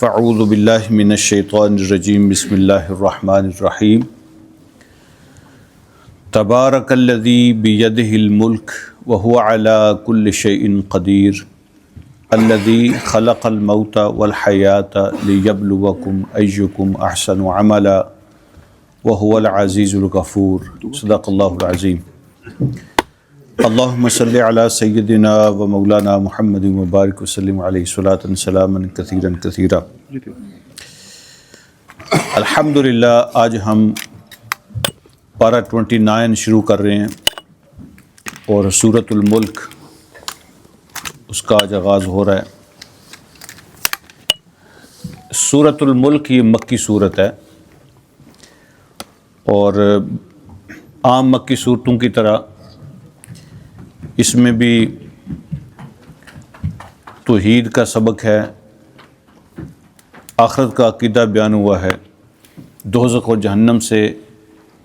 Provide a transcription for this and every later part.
فاعوذ باللہ من الشیطان الرجیم بسم اللہ الرحمن الرحیم تبارک الذی بیدہ الملک وہو علی کل شیء قدیر الذی خلق الموت والحیاۃ لیبلوکم ایکم احسن عملا وہو العزیز الغفور صدق اللہ العظیم اللہم صلی علی سیدنا و مولانا محمد مبارک وسلم علیہ صلاۃ سلاما کثیرا کثیرا۔ الحمدللہ آج ہم پارہ 29 شروع کر رہے ہیں اور سورۃ الملک اس کا آج آغاز ہو رہا ہے۔ سورۃ الملک یہ مکی صورت ہے اور عام مکی صورتوں کی طرح اس میں بھی توحید کا سبق ہے، آخرت کا عقیدہ بیان ہوا ہے، دوزخ و جہنم سے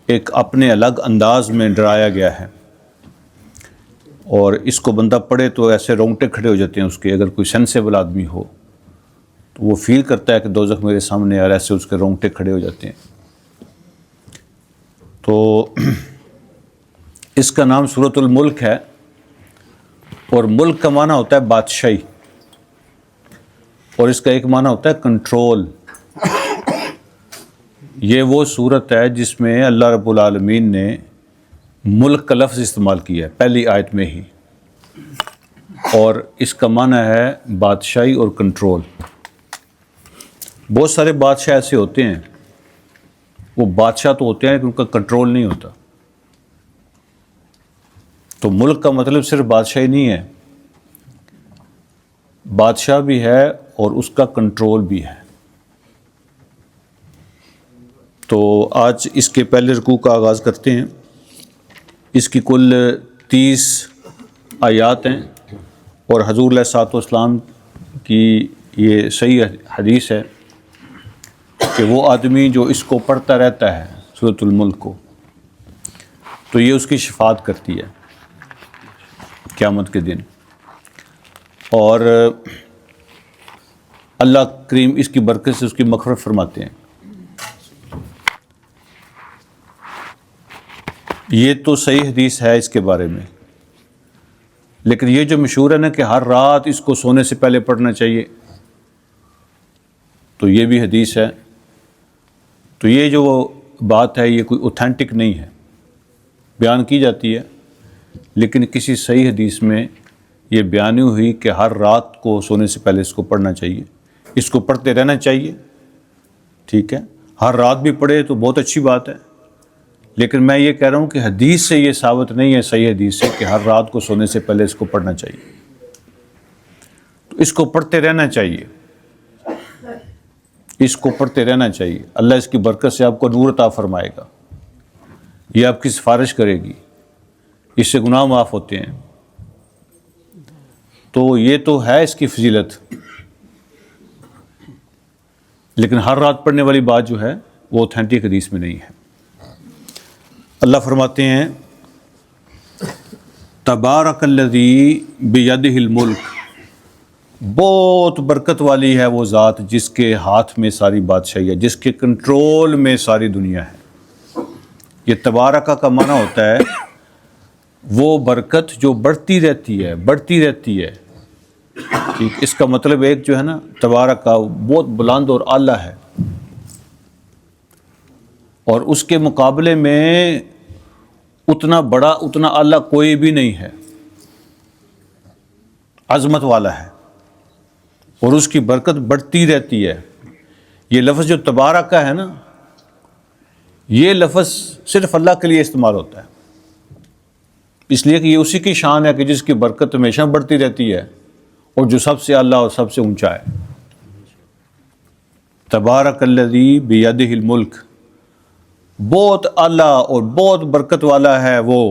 ایک اپنے الگ انداز میں ڈرایا گیا ہے، اور اس کو بندہ پڑھے تو ایسے رونگٹے کھڑے ہو جاتے ہیں اس کے۔ اگر کوئی سینسیبل آدمی ہو تو وہ فیل کرتا ہے کہ دوزخ میرے سامنے اور ایسے اس کے رونگٹے کھڑے ہو جاتے ہیں۔ تو اس کا نام سورۃ الملک ہے، اور ملک کا معنی ہوتا ہے بادشاہی، اور اس کا ایک معنی ہوتا ہے کنٹرول۔ یہ وہ صورت ہے جس میں اللہ رب العالمین نے ملک کا لفظ استعمال کیا ہے پہلی آیت میں ہی، اور اس کا معنی ہے بادشاہی اور کنٹرول۔ بہت سارے بادشاہ ایسے ہوتے ہیں، وہ بادشاہ تو ہوتے ہیں لیکن ان کا کنٹرول نہیں ہوتا۔ تو ملک کا مطلب صرف بادشاہی نہیں ہے، بادشاہ بھی ہے اور اس کا کنٹرول بھی ہے۔ تو آج اس کے پہلے رکوع کا آغاز کرتے ہیں۔ اس کی کل 30 آیات ہیں، اور حضور علیہ الصلوۃ والسلام کی یہ صحیح حدیث ہے کہ وہ آدمی جو اس کو پڑھتا رہتا ہے سورۃ الملک کو، تو یہ اس کی شفاعت کرتی ہے قیامت کے دن، اور اللہ کریم اس کی برکت سے اس کی مغفرت فرماتے ہیں۔ یہ تو صحیح حدیث ہے اس کے بارے میں، لیکن یہ جو مشہور ہے نا کہ ہر رات اس کو سونے سے پہلے پڑھنا چاہیے، تو یہ بھی حدیث ہے۔ تو یہ جو بات ہے یہ کوئی اوتھینٹک نہیں ہے، بیان کی جاتی ہے لیکن کسی صحیح حدیث میں یہ بیان ہوئی کہ ہر رات کو سونے سے پہلے اس کو پڑھنا چاہیے، اس کو پڑھتے رہنا چاہیے۔ ٹھیک ہے، ہر رات بھی پڑھے تو بہت اچھی بات ہے، لیکن میں یہ کہہ رہا ہوں کہ حدیث سے یہ ثابت نہیں ہے، صحیح حدیث سے، کہ ہر رات کو سونے سے پہلے اس کو پڑھنا چاہیے۔ تو اس کو پڑھتے رہنا چاہیے، اس کو پڑھتے رہنا چاہیے۔ اللہ اس کی برکت سے آپ کو نور عطا فرمائے گا، یہ آپ کی سفارش کرے گی، اس سے گناہ معاف ہوتے ہیں۔ تو یہ تو ہے اس کی فضیلت، لیکن ہر رات پڑھنے والی بات جو ہے وہ اوتھینٹک حدیث میں نہیں ہے۔ اللہ فرماتے ہیں تبارک الذی بیدہ الملک، بہت برکت والی ہے وہ ذات جس کے ہاتھ میں ساری بادشاہی ہے، جس کے کنٹرول میں ساری دنیا ہے۔ یہ تبارکہ کا معنی ہوتا ہے وہ برکت جو بڑھتی رہتی ہے، بڑھتی رہتی ہے۔ ٹھیک، اس کا مطلب ایک جو ہے نا تبارکہ بہت بلند اور اعلیٰ ہے، اور اس کے مقابلے میں اتنا بڑا اتنا اعلیٰ کوئی بھی نہیں ہے، عظمت والا ہے، اور اس کی برکت بڑھتی رہتی ہے۔ یہ لفظ جو تبارکہ ہے نا، یہ لفظ صرف اللہ کے لیے استعمال ہوتا ہے، اس لیے کہ یہ اسی کی شان ہے کہ جس کی برکت ہمیشہ بڑھتی رہتی ہے اور جو سب سے اعلیٰ اور سب سے اونچا ہے۔ تبارک الذی بیدہ الملک، بہت اعلیٰ اور بہت برکت والا ہے وہ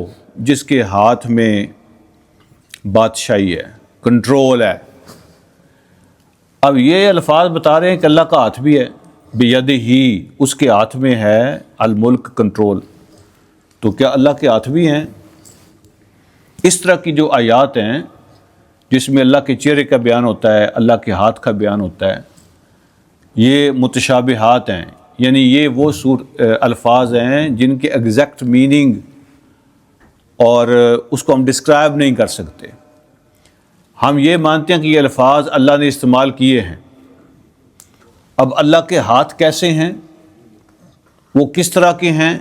جس کے ہاتھ میں بادشاہی ہے، کنٹرول ہے۔ اب یہ الفاظ بتا رہے ہیں کہ اللہ کا ہاتھ بھی ہے، بیدہ ہی، اس کے ہاتھ میں ہے الملک، کنٹرول۔ تو کیا اللہ کے ہاتھ بھی ہیں؟ اس طرح کی جو آیات ہیں جس میں اللہ کے چہرے کا بیان ہوتا ہے، اللہ کے ہاتھ کا بیان ہوتا ہے، یہ متشابہات ہیں، یعنی یہ وہ الفاظ ہیں جن کے ایگزیکٹ میننگ اور اس کو ہم ڈسکرائب نہیں کر سکتے۔ ہم یہ مانتے ہیں کہ یہ الفاظ اللہ نے استعمال کیے ہیں۔ اب اللہ کے ہاتھ کیسے ہیں، وہ کس طرح کے ہیں؟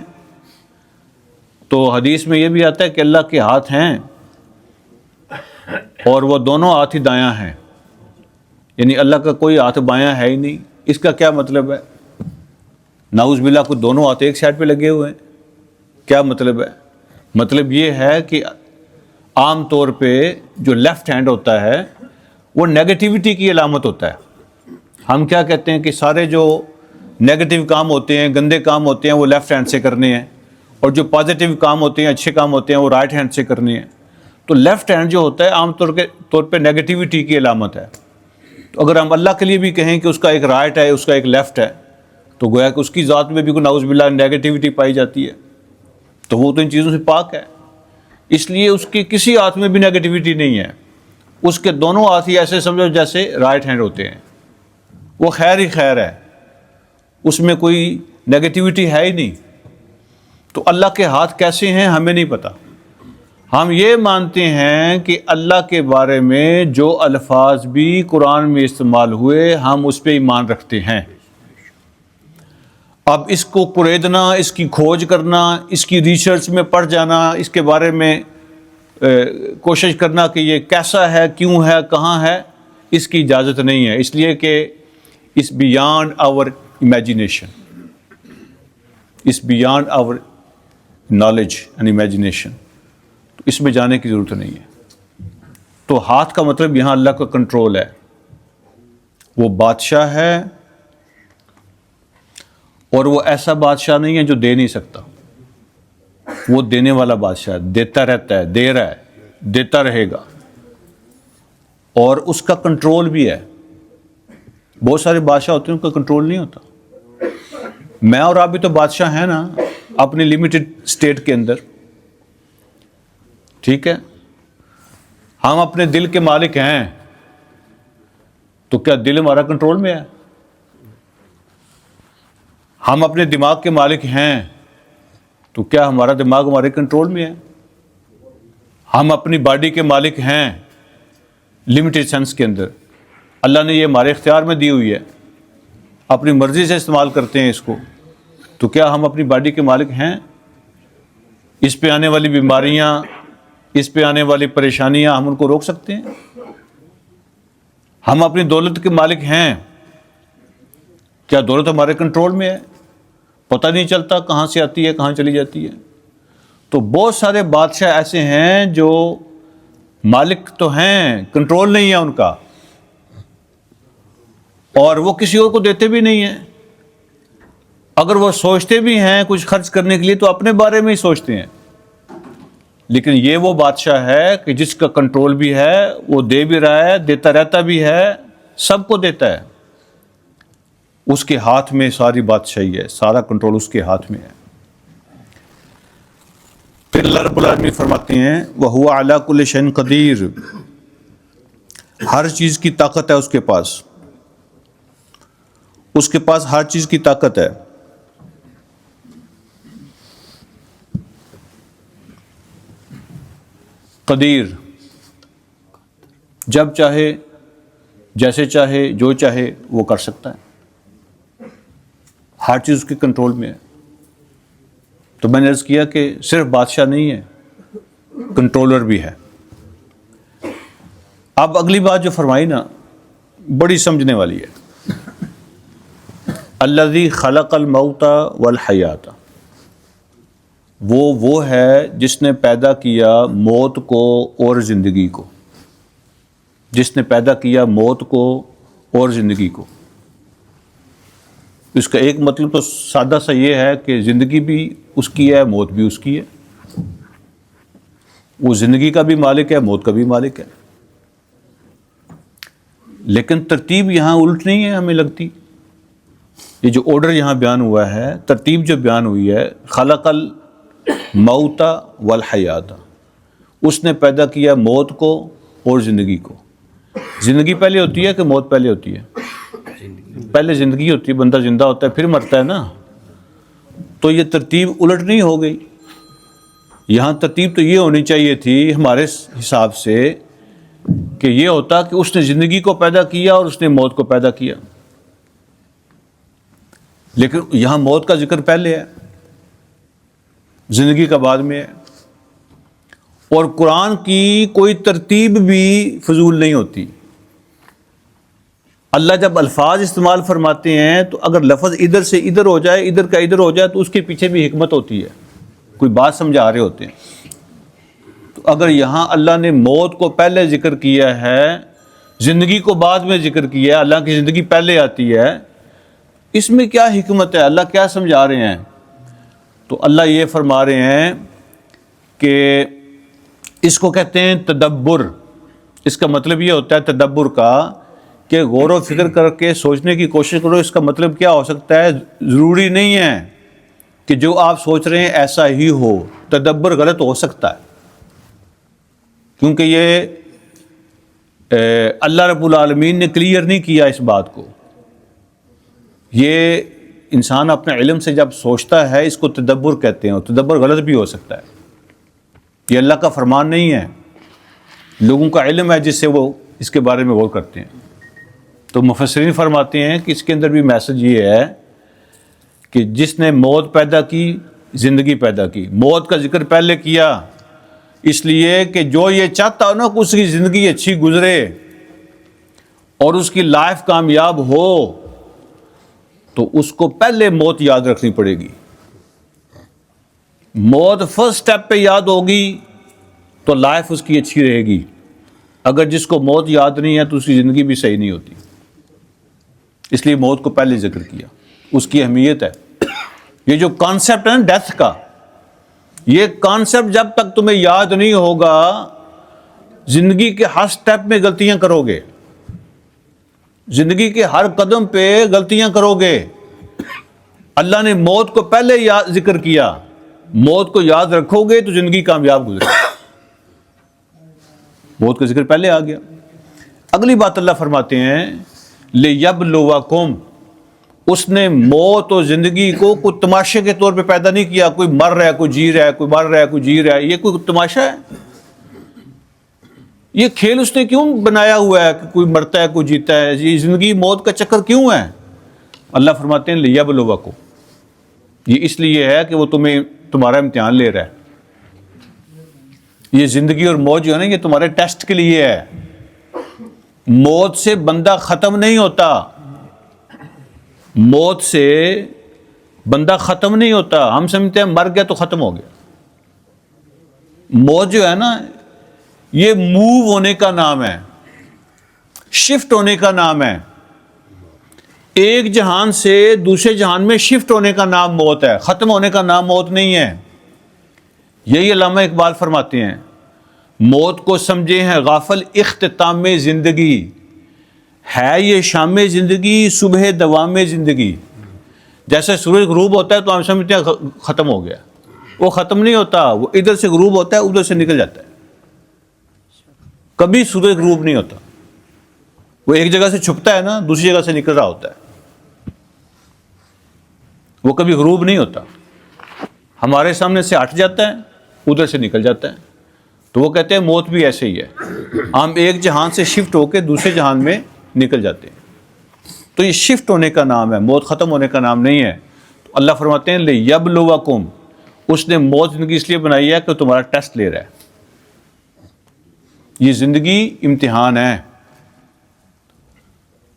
تو حدیث میں یہ بھی آتا ہے کہ اللہ کے ہاتھ ہیں اور وہ دونوں ہاتھ ہی دایاں ہیں، یعنی اللہ کا کوئی ہاتھ بایاں ہے ہی نہیں۔ اس کا کیا مطلب ہے؟ نعوذ باللہ کو دونوں ہاتھ ایک سائڈ پہ لگے ہوئے ہیں، کیا مطلب ہے؟ مطلب یہ ہے کہ عام طور پہ جو لیفٹ ہینڈ ہوتا ہے وہ نیگیٹیوٹی کی علامت ہوتا ہے۔ ہم کیا کہتے ہیں کہ سارے جو نیگیٹو کام ہوتے ہیں، گندے کام ہوتے ہیں، وہ لیفٹ ہینڈ سے کرنے ہیں، اور جو پازیٹیو کام ہوتے ہیں، اچھے کام ہوتے ہیں، وہ رائٹ ہینڈ سے کرنے ہیں۔ تو لیفٹ ہینڈ جو ہوتا ہے عام طور پہ نیگیٹیوٹی کی علامت ہے۔ تو اگر ہم اللہ کے لیے بھی کہیں کہ اس کا ایک رائٹ ہے، اس کا ایک لیفٹ ہے، تو گویا کہ اس کی ذات میں بھی کوئی نعوذ باللہ نیگیٹیوٹی پائی جاتی ہے، تو وہ تو ان چیزوں سے پاک ہے۔ اس لیے اس کی کسی ہاتھ میں بھی نیگیٹیوٹی نہیں ہے، اس کے دونوں ہاتھ ہی ایسے سمجھو جیسے رائٹ ہینڈ ہوتے ہیں، وہ خیر ہی خیر ہے، اس میں کوئی نیگیٹیوٹی ہے ہی نہیں۔ تو اللہ کے ہاتھ کیسے ہیں ہمیں نہیں پتہ۔ ہم یہ مانتے ہیں کہ اللہ کے بارے میں جو الفاظ بھی قرآن میں استعمال ہوئے ہم اس پہ ایمان رکھتے ہیں۔ اب اس کو قریدنا، اس کی کھوج کرنا، اس کی ریسرچ میں پڑھ جانا، اس کے بارے میں کوشش کرنا کہ یہ کیسا ہے، کیوں ہے، کہاں ہے، اس کی اجازت نہیں ہے، اس لیے کہ it's beyond our imagination. It's beyond our knowledge and imagination. تو اس میں جانے کی ضرورت نہیں ہے۔ تو ہاتھ کا مطلب یہاں اللہ کا کنٹرول ہے، وہ بادشاہ ہے، اور وہ ایسا بادشاہ نہیں ہے جو دے نہیں سکتا، وہ دینے والا بادشاہ ہے، دیتا رہتا ہے، دے رہا ہے، دیتا رہے گا، اور اس کا کنٹرول بھی ہے۔ بہت سارے بادشاہ ہوتے ہیں ان کا کنٹرول نہیں ہوتا۔ میں اور آپ بھی تو بادشاہ ہیں نا اپنی لمیٹڈ اسٹیٹ کے اندر، ٹھیک ہے؟ ہم اپنے دل کے مالک ہیں، تو کیا دل ہمارا کنٹرول میں ہے؟ ہم اپنے دماغ کے مالک ہیں، تو کیا ہمارا دماغ ہمارے کنٹرول میں ہے؟ ہم اپنی باڈی کے مالک ہیں لمیٹڈ سینس کے اندر، اللہ نے یہ ہمارے اختیار میں دی ہوئی ہے، اپنی مرضی سے استعمال کرتے ہیں اس کو، تو کیا ہم اپنی باڈی کے مالک ہیں؟ اس پہ آنے والی بیماریاں، اس پہ آنے والی پریشانیاں ہم ان کو روک سکتے ہیں؟ ہم اپنی دولت کے مالک ہیں، کیا دولت ہمارے کنٹرول میں ہے؟ پتہ نہیں چلتا کہاں سے آتی ہے، کہاں چلی جاتی ہے۔ تو بہت سارے بادشاہ ایسے ہیں جو مالک تو ہیں، کنٹرول نہیں ہے ان کا، اور وہ کسی اور کو دیتے بھی نہیں ہیں۔ اگر وہ سوچتے بھی ہیں کچھ خرچ کرنے کے لیے تو اپنے بارے میں ہی سوچتے ہیں، لیکن یہ وہ بادشاہ ہے کہ جس کا کنٹرول بھی ہے، وہ دے بھی رہا ہے، دیتا رہتا بھی ہے، سب کو دیتا ہے، اس کے ہاتھ میں ساری بادشاہی ہے، سارا کنٹرول اس کے ہاتھ میں ہے۔ پھر اللہ رب العالمین فرماتے ہیں وَهُوَ عَلَىٰ كُلِّ شَيْءٍ قدیر، ہر چیز کی طاقت ہے اس کے پاس، اس کے پاس ہر چیز کی طاقت ہے۔ قدیر، جب چاہے، جیسے چاہے، جو چاہے وہ کر سکتا ہے، ہر چیز اس کے کنٹرول میں ہے۔ تو میں نے عرض کیا کہ صرف بادشاہ نہیں ہے، کنٹرولر بھی ہے۔ اب اگلی بات جو فرمائی نا بڑی سمجھنے والی ہے، الذی خلق الموت والحیات، وہ ہے جس نے پیدا کیا موت کو اور زندگی کو، جس نے پیدا کیا موت کو اور زندگی کو۔ اس کا ایک مطلب تو سادہ سا یہ ہے کہ زندگی بھی اس کی ہے، موت بھی اس کی ہے، وہ زندگی کا بھی مالک ہے، موت کا بھی مالک ہے۔ لیکن ترتیب یہاں الٹ نہیں ہے ہمیں لگتی، یہ جو آرڈر یہاں بیان ہوا ہے، ترتیب جو بیان ہوئی ہے، خلق الموت والحیات، اس نے پیدا کیا موت کو اور زندگی کو۔ زندگی پہلے ہوتی ہے کہ موت پہلے ہوتی ہے؟ پہلے زندگی ہوتی ہے، بندہ زندہ ہوتا ہے پھر مرتا ہے نا، تو یہ ترتیب الٹ نہیں ہو گئی. یہاں ترتیب تو یہ ہونی چاہیے تھی ہمارے حساب سے کہ یہ ہوتا کہ اس نے زندگی کو پیدا کیا اور اس نے موت کو پیدا کیا، لیکن یہاں موت کا ذکر پہلے ہے، زندگی کا بعد میں ہے. اور قرآن کی کوئی ترتیب بھی فضول نہیں ہوتی. اللہ جب الفاظ استعمال فرماتے ہیں تو اگر لفظ ادھر سے ادھر ہو جائے، ادھر کا ادھر ہو جائے، تو اس کے پیچھے بھی حکمت ہوتی ہے، کوئی بات سمجھا رہے ہوتے ہیں. تو اگر یہاں اللہ نے موت کو پہلے ذکر کیا ہے، زندگی کو بعد میں ذکر کیا ہے، اللہ کی زندگی پہلے آتی ہے، اس میں کیا حکمت ہے؟ اللہ کیا سمجھا رہے ہیں؟ تو اللہ یہ فرما رہے ہیں کہ اس کو کہتے ہیں تدبر. اس کا مطلب یہ ہوتا ہے تدبر کا کہ غور و فکر کر کے سوچنے کی کوشش کرو. اس کا مطلب کیا ہو سکتا ہے؟ ضروری نہیں ہے کہ جو آپ سوچ رہے ہیں ایسا ہی ہو. تدبر غلط ہو سکتا ہے، کیونکہ یہ اللہ رب العالمین نے کلیئر نہیں کیا اس بات کو. یہ انسان اپنے علم سے جب سوچتا ہے اس کو تدبر کہتے ہیں، اور تدبر غلط بھی ہو سکتا ہے. یہ اللہ کا فرمان نہیں ہے، لوگوں کا علم ہے جس سے وہ اس کے بارے میں غور کرتے ہیں. تو مفسرین فرماتے ہیں کہ اس کے اندر بھی میسج یہ ہے کہ جس نے موت پیدا کی، زندگی پیدا کی. موت کا ذکر پہلے کیا اس لیے کہ جو یہ چاہتا ہو نا کہ اس کی زندگی اچھی گزرے اور اس کی لائف کامیاب ہو، تو اس کو پہلے موت یاد رکھنی پڑے گی. موت فرسٹ سٹیپ پہ یاد ہوگی تو لائف اس کی اچھی رہے گی. اگر جس کو موت یاد نہیں ہے تو اس کی زندگی بھی صحیح نہیں ہوتی. اس لیے موت کو پہلے ذکر کیا، اس کی اہمیت ہے. یہ جو کانسیپٹ ہے نا ڈیتھ کا، یہ کانسیپٹ جب تک تمہیں یاد نہیں ہوگا، زندگی کے ہر سٹیپ میں غلطیاں کرو گے، زندگی کے ہر قدم پہ غلطیاں کرو گے. اللہ نے موت کو پہلے ذکر کیا، موت کو یاد رکھو گے تو زندگی کامیاب گزرے. موت کا ذکر پہلے آ گیا. اگلی بات اللہ فرماتے ہیں لِيَبْلُوَكُمْ. اس نے موت اور زندگی کو کوئی تماشے کے طور پہ پیدا نہیں کیا. کوئی مر رہا ہے، کوئی جی رہا ہے، کوئی مر رہا ہے، کوئی جی رہا ہے. یہ کوئی تماشا ہے؟ یہ کھیل اس نے کیوں بنایا ہوا ہے کہ کوئی مرتا ہے کوئی جیتا ہے؟ یہ زندگی موت کا چکر کیوں ہے؟ اللہ فرماتے ہیں لِيَبْلُوَكُمْ. یہ اس لیے ہے کہ وہ تمہارا امتحان لے رہا ہے. یہ زندگی اور موت جو ہے نا، یہ تمہارے ٹیسٹ کے لیے ہے. موت سے بندہ ختم نہیں ہوتا، موت سے بندہ ختم نہیں ہوتا. ہم سمجھتے ہیں مر گیا تو ختم ہو گیا. موت جو ہے نا، یہ موو ہونے کا نام ہے، شفٹ ہونے کا نام ہے. ایک جہان سے دوسرے جہان میں شفٹ ہونے کا نام موت ہے، ختم ہونے کا نام موت نہیں ہے. یہی علامہ اقبال فرماتے ہیں، موت کو سمجھے ہیں غافل اختتام زندگی، ہے یہ شام زندگی صبح دوام زندگی. جیسے سورج غروب ہوتا ہے تو ہم سمجھتے ہیں ختم ہو گیا. وہ ختم نہیں ہوتا، وہ ادھر سے غروب ہوتا ہے ادھر سے نکل جاتا ہے. کبھی سورج غروب نہیں ہوتا. وہ ایک جگہ سے چھپتا ہے نا، دوسری جگہ سے نکل رہا ہوتا ہے. وہ کبھی غروب نہیں ہوتا. ہمارے سامنے سے ہٹ جاتا ہے، ادھر سے نکل جاتا ہے. تو وہ کہتے ہیں موت بھی ایسے ہی ہے، ہم ایک جہان سے شفٹ ہو کے دوسرے جہان میں نکل جاتے ہیں. تو یہ شفٹ ہونے کا نام ہے، موت ختم ہونے کا نام نہیں ہے. تو اللہ فرماتے ہیں لِيَبْلُوَكُمْ. اس نے موت زندگی اس لیے بنائی ہے کہ تمہارا ٹیسٹ لے رہا ہے. یہ زندگی امتحان ہے،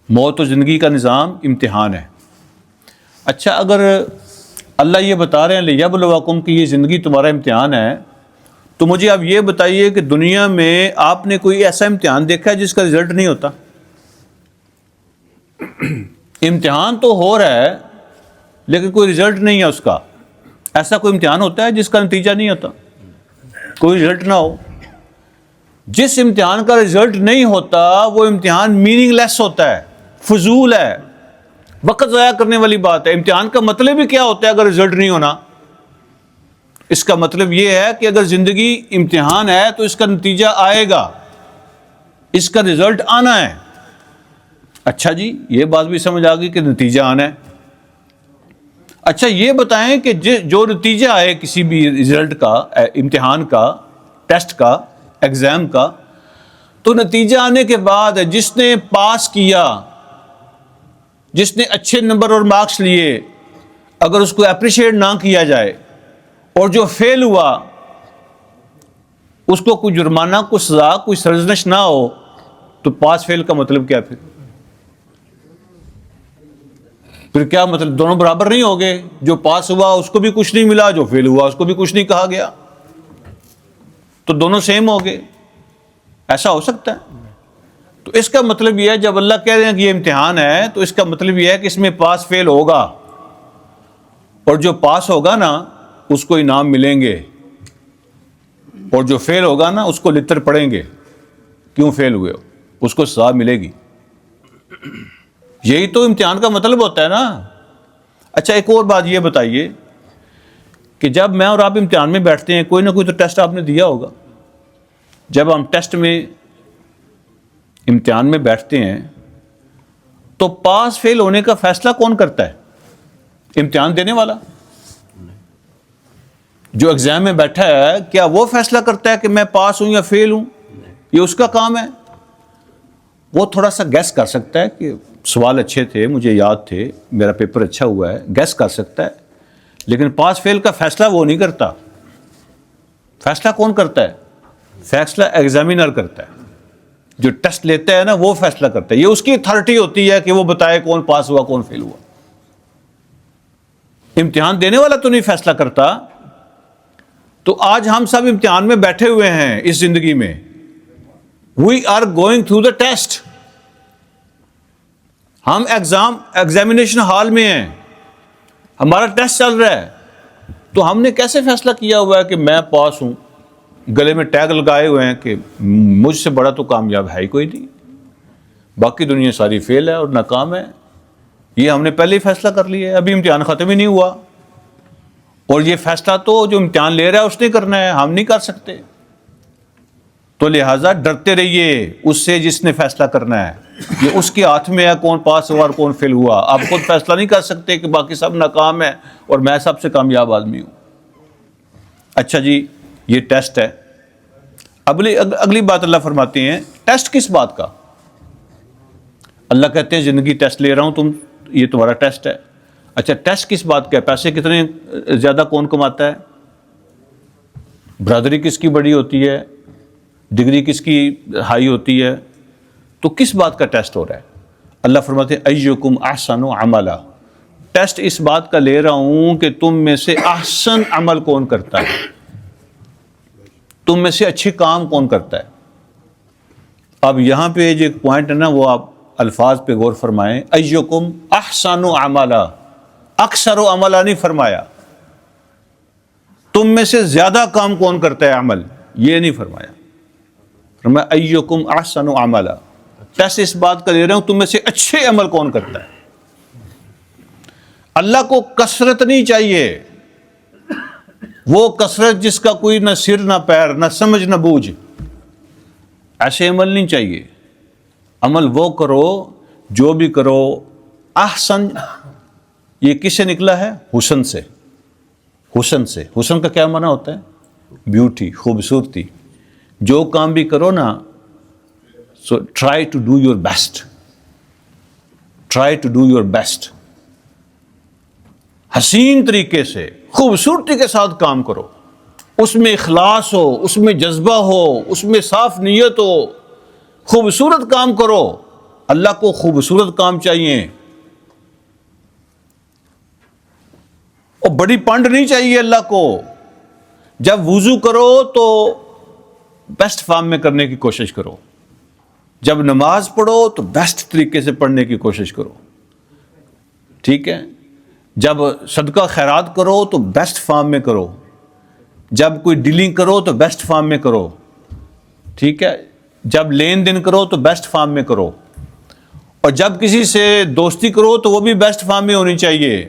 موت و زندگی کا نظام امتحان ہے. اچھا، اگر اللہ یہ بتا رہے ہیں لِيَبْلُوَكُمْ کہ یہ زندگی تمہارا امتحان ہے، تو مجھے آپ یہ بتائیے کہ دنیا میں آپ نے کوئی ایسا امتحان دیکھا ہے جس کا رزلٹ نہیں ہوتا؟ امتحان تو ہو رہا ہے لیکن کوئی رزلٹ نہیں ہے اس کا. ایسا کوئی امتحان ہوتا ہے جس کا نتیجہ نہیں ہوتا، کوئی رزلٹ نہ ہو؟ جس امتحان کا رزلٹ نہیں ہوتا وہ امتحان میننگ لیس ہوتا ہے، فضول ہے، وقت ضائع کرنے والی بات ہے. امتحان کا مطلب ہی کیا ہوتا ہے اگر رزلٹ نہیں ہونا؟ اس کا مطلب یہ ہے کہ اگر زندگی امتحان ہے تو اس کا نتیجہ آئے گا، اس کا رزلٹ آنا ہے. اچھا جی یہ بات بھی سمجھ آ گئی کہ نتیجہ آنا ہے. اچھا یہ بتائیں کہ جو نتیجہ آئے کسی بھی رزلٹ کا، امتحان کا، ٹیسٹ کا، ایگزام کا، تو نتیجہ آنے کے بعد جس نے پاس کیا، جس نے اچھے نمبر اور مارکس لیے، اگر اس کو اپریشیٹ نہ کیا جائے، اور جو فیل ہوا اس کو کوئی جرمانہ، کوئی سزا، کوئی سرزنش نہ ہو، تو پاس فیل کا مطلب کیا؟ پھر کیا مطلب؟ دونوں برابر نہیں ہو گئے؟ جو پاس ہوا اس کو بھی کچھ نہیں ملا، جو فیل ہوا اس کو بھی کچھ نہیں کہا گیا، تو دونوں سیم ہو گئے؟ ایسا ہو سکتا ہے؟ تو اس کا مطلب یہ ہے، جب اللہ کہہ رہے ہیں کہ یہ امتحان ہے، تو اس کا مطلب یہ ہے کہ اس میں پاس فیل ہوگا، اور جو پاس ہوگا نا اس کو انعام ملیں گے، اور جو فیل ہوگا نا اس کو لتر پڑیں گے، کیوں فیل ہوئے ہو، اس کو سزا ملے گی. یہی تو امتحان کا مطلب ہوتا ہے نا. اچھا ایک اور بات یہ بتائیے کہ جب میں اور آپ امتحان میں بیٹھتے ہیں، کوئی نہ کوئی تو ٹیسٹ آپ نے دیا ہوگا. جب ہم ٹیسٹ میں، امتحان میں بیٹھتے ہیں، تو پاس فیل ہونے کا فیصلہ کون کرتا ہے؟ امتحان دینے والا. جو ایگزام میں بیٹھا ہے کیا وہ فیصلہ کرتا ہے کہ میں پاس ہوں یا فیل ہوں؟ یہ اس کا کام ہے. وہ تھوڑا سا گیس کر سکتا ہے کہ سوال اچھے تھے، مجھے یاد تھے، میرا پیپر اچھا ہوا ہے، گیس کر سکتا ہے، لیکن پاس فیل کا فیصلہ وہ نہیں کرتا. فیصلہ کون کرتا ہے؟ فیصلہ ایگزامینر کرتا ہے. جو ٹیسٹ لیتا ہے نا وہ فیصلہ کرتا ہے. یہ اس کی اتھارٹی ہوتی ہے کہ وہ بتائے کون پاس ہوا کون فیل ہوا. امتحان دینے والا تو نہیں فیصلہ کرتا. تو آج ہم سب امتحان میں بیٹھے ہوئے ہیں اس زندگی میں. We are going through the test. ہم ایگزامینیشن ہال میں ہیں، ہمارا ٹیسٹ چل رہا ہے. تو ہم نے کیسے فیصلہ کیا ہوا ہے کہ میں پاس ہوں؟ گلے میں ٹیگ لگائے ہوئے ہیں کہ مجھ سے بڑا تو کامیاب ہے ہی کوئی نہیں، باقی دنیا ساری فیل ہے اور ناکام ہے. یہ ہم نے پہلے ہی فیصلہ کر لیا ہے، ابھی امتحان ختم ہی نہیں ہوا. اور یہ فیصلہ تو جو امتحان لے رہا ہے اس نے کرنا ہے، ہم نہیں کر سکتے. تو لہٰذا ڈرتے رہیے اس سے جس نے فیصلہ کرنا ہے. یہ اس کے ہاتھ میں ہے کون پاس ہوا اور کون فیل ہوا. آپ خود فیصلہ نہیں کر سکتے کہ باقی سب ناکام ہے اور میں سب سے کامیاب آدمی ہوں. اچھا جی یہ ٹیسٹ ہے. اگلی بات اللہ فرماتے ہیں، ٹیسٹ کس بات کا؟ اللہ کہتے ہیں زندگی ٹیسٹ لے رہا ہوں، تم یہ تمہارا ٹیسٹ ہے. اچھا ٹیسٹ کس بات کا ہے؟ پیسے کتنے زیادہ کون کماتا ہے؟ برادری کس کی بڑی ہوتی ہے؟ ڈگری کس کی ہائی ہوتی ہے؟ تو کس بات کا ٹیسٹ ہو رہا ہے؟ اللہ فرماتے ہیں ایکم احسن عملا. ٹیسٹ اس بات کا لے رہا ہوں کہ تم میں سے احسن عمل کون کرتا ہے، تم میں سے اچھے کام کون کرتا ہے. اب یہاں پہ جو ایک پوائنٹ ہے نا، وہ آپ الفاظ پہ غور فرمائیں. ایکم احسن عملا، اکثر و عملہ نہیں فرمایا. تم میں سے زیادہ کام کون کرتا ہے عمل، یہ نہیں فرمایا. فرمایا ایکم احسن عملا. ٹیسٹ اس بات کا لے رہا ہوں تم میں سے اچھے عمل کون کرتا ہے. اللہ کو کثرت نہیں چاہیے، وہ کثرت جس کا کوئی نہ سر نہ پیر، نہ سمجھ نہ بوجھ. ایسے عمل نہیں چاہیے. عمل وہ کرو جو بھی کرو احسن. یہ کس سے نکلا ہے؟ حسن سے. حسن سے. حسن کا کیا معنی ہوتا ہے؟ بیوٹی، خوبصورتی. جو کام بھی کرو نا، so try to do your best. Try to do your best. حسین طریقے سے، خوبصورتی کے ساتھ کام کرو. اس میں اخلاص ہو، اس میں جذبہ ہو، اس میں صاف نیت ہو. خوبصورت کام کرو. اللہ کو خوبصورت کام چاہیے، اور بڑی پنڈ نہیں چاہیے اللہ کو. جب وضو کرو تو بیسٹ فارم میں کرنے کی کوشش کرو. جب نماز پڑھو تو بیسٹ طریقے سے پڑھنے کی کوشش کرو. ٹھیک ہے؟ جب صدقہ خیرات کرو تو بیسٹ فارم میں کرو. جب کوئی ڈیلنگ کرو تو بیسٹ فارم میں کرو. ٹھیک ہے؟ جب لین دین کرو تو بیسٹ فارم میں کرو. اور جب کسی سے دوستی کرو تو وہ بھی بیسٹ فارم میں ہونی چاہیے.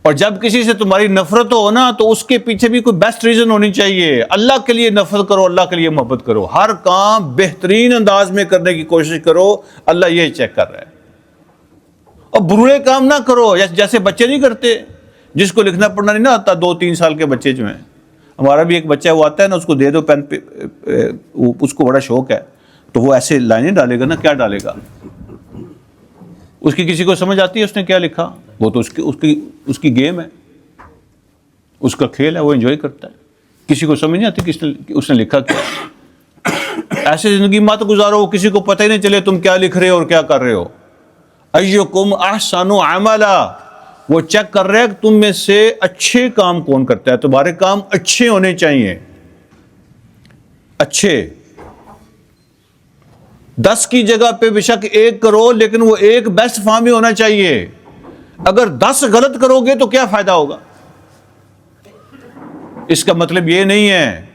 اور جب کسی سے تمہاری نفرت ہو نا تو اس کے پیچھے بھی کوئی بیسٹ ریزن ہونی چاہیے. اللہ کے لیے نفرت کرو، اللہ کے لیے محبت کرو. ہر کام بہترین انداز میں کرنے کی کوشش کرو. اللہ یہ چیک کر رہا ہے. اور برے کام نہ کرو جیسے بچے نہیں کرتے، جس کو لکھنا پڑھنا نہیں نہ آتا، 2-3 سال کے بچے جو ہیں. ہمارا بھی ایک بچہ وہ آتا ہے نا، اس کو دے دو پین پہ، اس کو بڑا شوق ہے تو وہ ایسے لائنیں ڈالے گا نا، کیا ڈالے گا، اس کی کسی کو سمجھ آتی ہے اس نے کیا لکھا؟ وہ تو اس کی گیم ہے، اس کا کھیل ہے، وہ انجوائے کرتا ہے. کسی کو سمجھ نہیں آتی کہ اس نے لکھا کیا. ایسے زندگی مت گزارو کسی کو پتہ ہی نہیں چلے تم کیا لکھ رہے ہو اور کیا کر رہے ہو. ایکم احسن عملا، وہ چیک کر رہے ہیں کہ تم میں سے اچھے کام کون کرتا ہے. تمہارے کام اچھے ہونے چاہیے، اچھے. 10 کی جگہ پہ بے شک 1 کرو، لیکن وہ 1 بیسٹ فارم ہی ہونا چاہیے. اگر 10 غلط کرو گے تو کیا فائدہ ہوگا؟ اس کا مطلب یہ نہیں ہے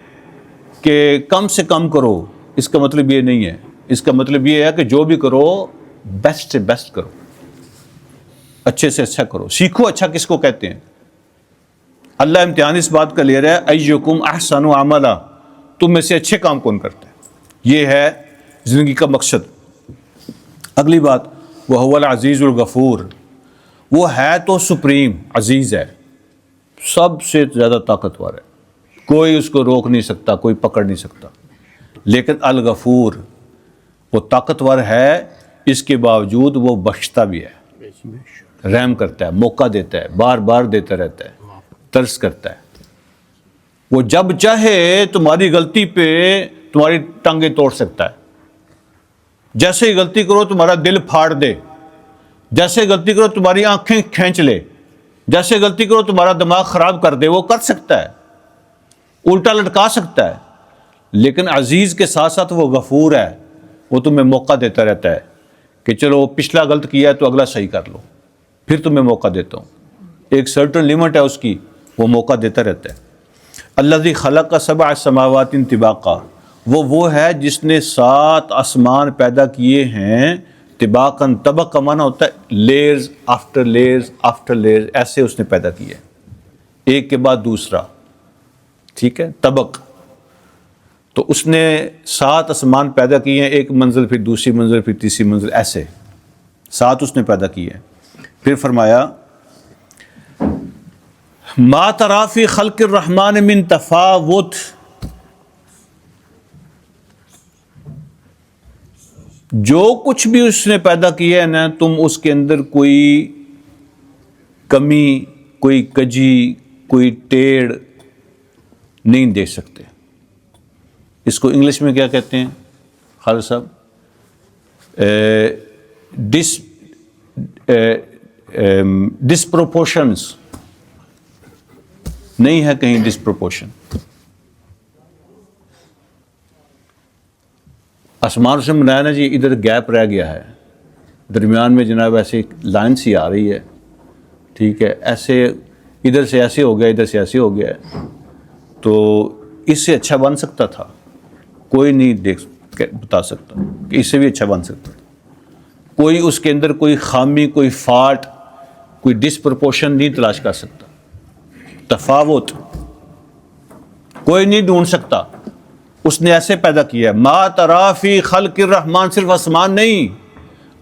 کہ کم سے کم کرو، اس کا مطلب یہ نہیں ہے. اس کا مطلب یہ ہے کہ جو بھی کرو بیسٹ سے بیسٹ کرو، اچھے سے اچھا کرو. سیکھو اچھا کس کو کہتے ہیں. اللہ امتحان اس بات کا لے رہا ہے ایکم احسن عملا، تم میں سے اچھے کام کون کرتا ہے. یہ ہے زندگی کا مقصد. اگلی بات، وہو العزیز الغفور، وہ ہے تو سپریم عزیز ہے، سب سے زیادہ طاقتور ہے، کوئی اس کو روک نہیں سکتا، کوئی پکڑ نہیں سکتا. لیکن الغفور، وہ طاقتور ہے، اس کے باوجود وہ بخشتا بھی ہے، رحم کرتا ہے، موقع دیتا ہے، بار بار دیتا رہتا ہے، ترس کرتا ہے. وہ جب چاہے تمہاری غلطی پہ تمہاری ٹانگیں توڑ سکتا ہے. جیسے ہی غلطی کرو تمہارا دل پھاڑ دے، جیسے غلطی کرو تمہاری آنکھیں کھینچ لے، جیسے غلطی کرو تمہارا دماغ خراب کر دے. وہ کر سکتا ہے، الٹا لٹکا سکتا ہے. لیکن عزیز کے ساتھ ساتھ وہ غفور ہے، وہ تمہیں موقع دیتا رہتا ہے کہ چلو پچھلا غلط کیا ہے تو اگلا صحیح کر لو، پھر تمہیں موقع دیتا ہوں. ایک سرٹن لیمٹ ہے اس کی، وہ موقع دیتا رہتا ہے. الذی خلق 7 سماوات طباقا، وہ ہے جس نے 7 آسمان پیدا کیے ہیں. طباقاً، طبق کا معنی ہوتا ہے layers after layers after layers, ایسے اس نے پیدا کیے، ایک کے بعد دوسرا. ٹھیک ہے، طبق. تو اس نے 7 آسمان پیدا کیے ہیں، ایک منزل، پھر دوسری منزل، پھر تیسری منزل، ایسے 7 اس نے پیدا کیے ہیں. پھر فرمایا ما تری فی خلق الرحمن من تفاوت، جو کچھ بھی اس نے پیدا کیا ہے نا، تم اس کے اندر کوئی کمی، کوئی کجی، کوئی ٹیڑھ نہیں دیکھ سکتے. اس کو انگلش میں کیا کہتے ہیں خالد صاحب؟ ڈسپروپورشنس نہیں ہے کہیں، ڈسپروپورشن. آسمان سے بنایا نا جی، ادھر گیپ رہ گیا ہے درمیان میں جناب، ایسے لائن سی آ رہی ہے. ٹھیک ہے، ایسے ادھر سے ایسے ہو گیا، ادھر سے ایسے ہو گیا ہے. تو اس سے اچھا بن سکتا تھا، کوئی نہیں بتا سکتا کہ اس سے بھی اچھا بن سکتا تھا. کوئی اس کے اندر کوئی خامی، کوئی فالٹ، کوئی ڈسپروپورشن نہیں تلاش کر سکتا. تفاوت کوئی نہیں ڈھونڈ سکتا. اس نے ایسے پیدا کیا ہے. ما تری فی خلق الرحمن، صرف آسمان نہیں،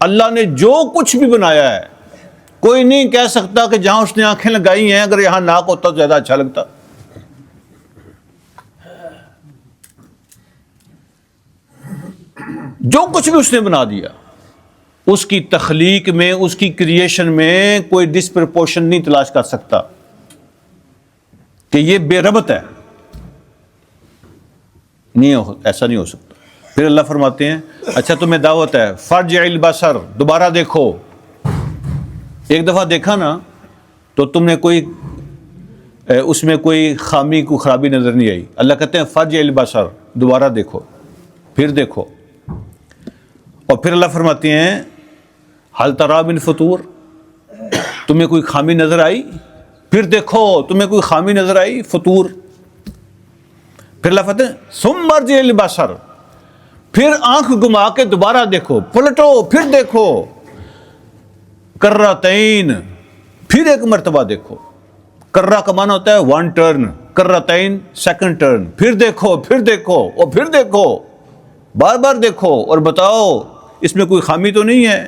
اللہ نے جو کچھ بھی بنایا ہے، کوئی نہیں کہہ سکتا کہ جہاں اس نے آنکھیں لگائی ہیں اگر یہاں ناک ہوتا تو زیادہ اچھا لگتا. جو کچھ بھی اس نے بنا دیا، اس کی تخلیق میں، اس کی کریشن میں کوئی ڈسپروپورشن نہیں تلاش کر سکتا کہ یہ بے ربط ہے. ایسا نہیں ہو سکتا. پھر اللہ فرماتے ہیں اچھا تمہیں دعوت ہے، فرجع البصر، دوبارہ دیکھو. ایک دفعہ دیکھا نا تو تم نے کوئی اس میں کوئی خامی، کوئی خرابی نظر نہیں آئی. اللہ کہتے ہیں فرجع البصر، دوبارہ دیکھو، پھر دیکھو. اور پھر اللہ فرماتے ہیں حل تری من فطور، تمہیں کوئی خامی نظر آئی؟ پھر دیکھو، تمہیں کوئی خامی نظر آئی؟ فطور. پھر اللہ فرماتے ہیں ثم ارجع البصر، پھر آنکھ گما کے دوبارہ دیکھو، پلٹو، پھر دیکھو. کرتین، پھر ایک مرتبہ دیکھو. کرہ کا معنی ہوتا ہے 1 ٹرن، کرتین 2nd ٹرن. پھر دیکھو، پھر دیکھو، اور پھر دیکھو، بار بار دیکھو اور بتاؤ اس میں کوئی خامی تو نہیں ہے.